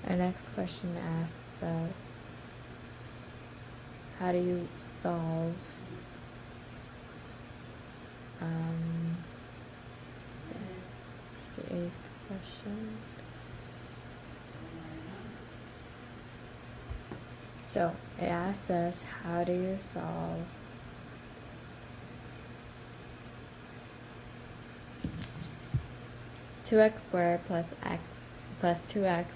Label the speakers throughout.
Speaker 1: Our next question asks us, how do you solve it's the 8th question. So it asks us, how do you solve two x squared plus x plus 2x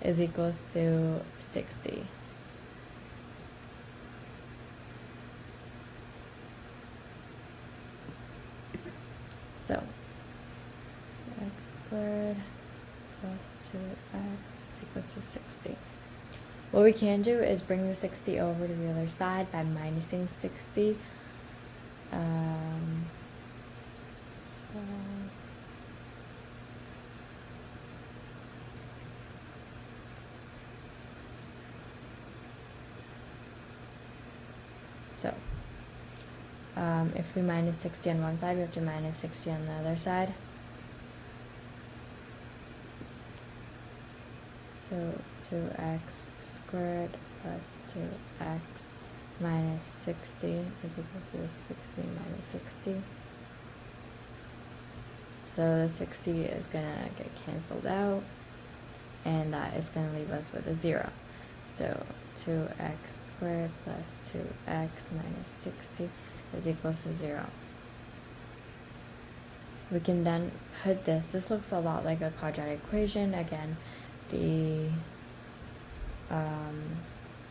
Speaker 1: is equals to 60. So x squared plus 2x is equals to 60. What we can do is bring the 60 over to the other side by minusing 60. So if we minus 60 on one side, we have to minus 60 on the other side. So 2x squared plus 2x minus 60 is equal to 60 minus 60. So the 60 is going to get canceled out, and that is going to leave us with a 0. So 2x squared plus 2x minus 60 is equal to 0. We can then put this looks a lot like a quadratic equation. Again, the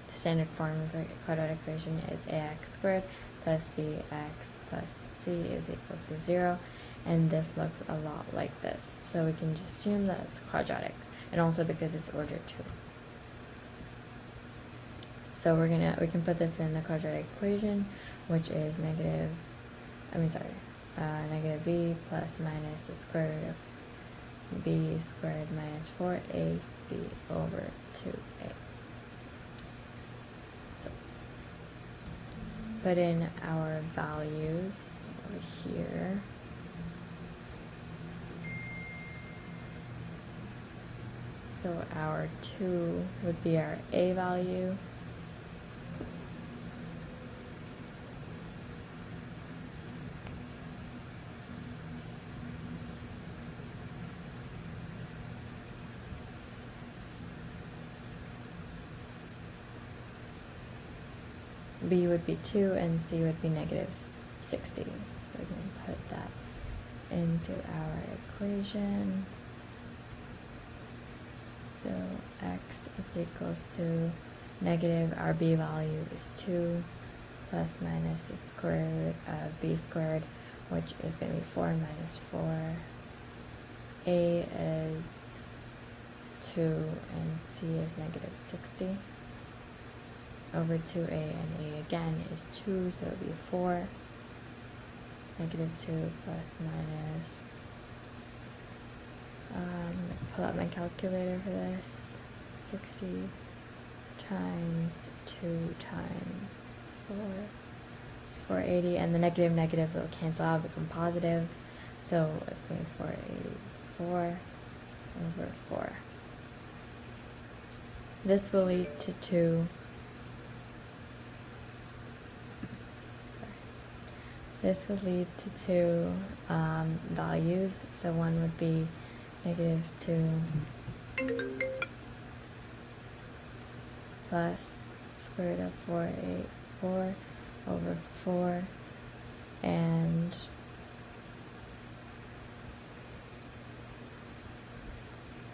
Speaker 1: standard form of a quadratic equation is ax squared plus bx plus c is equal to 0. And this looks a lot like this. So we can just assume that it's quadratic, and also because it's order 2. So we can put this in the quadratic equation, which is negative b plus minus the square root of b squared minus 4ac over 2a. So put in our values over here. So our 2 would be our a value. B would be 2 and C would be negative 60. So we can put that into our equation. So x is equals to negative, our b value is 2, plus minus the square root of b squared, which is going to be 4 minus 4. A is 2 and c is negative 60 over 2a, and a again is 2, so it would be 4. Negative 2 plus minus, pull out my calculator for this, 60 times 2 times 4 is 480, and the negative will cancel out, become positive, so it's going to be 484 over 4. This will lead to 2. This would lead to 2 values. So one would be negative 2 plus square root of 484 over 4, and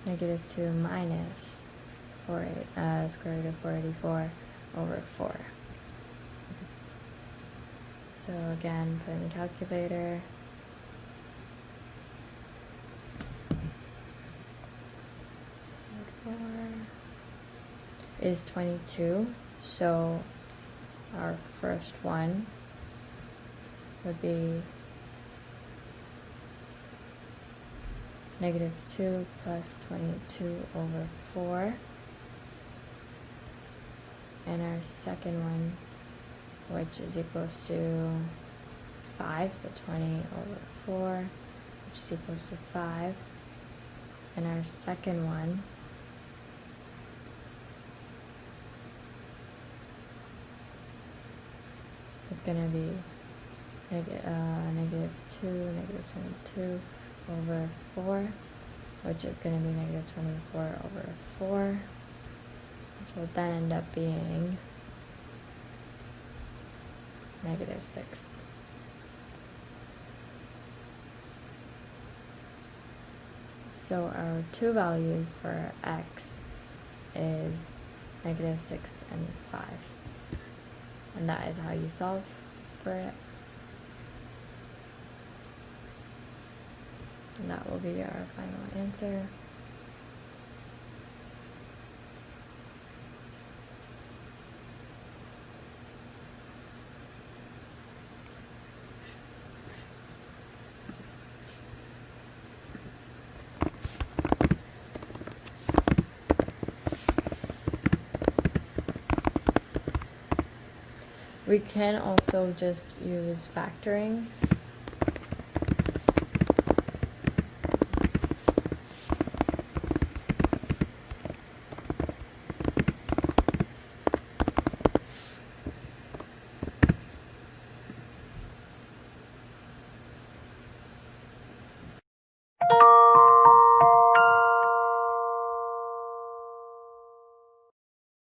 Speaker 1: negative 2 minus square root of 484 over 4. So again, put in the calculator. Is 22. So our first one would be negative 2 plus 22 over 4. And our second one, which is equals to 5, so 20 over 4, which is equals to 5. And our second one is going to be negative 2, negative 22 over 4, which is going to be negative 24 over 4, which will then end up being negative 6. So our two values for x is negative 6 and 5. And that is how you solve for it. And that will be our final answer. We can also just use factoring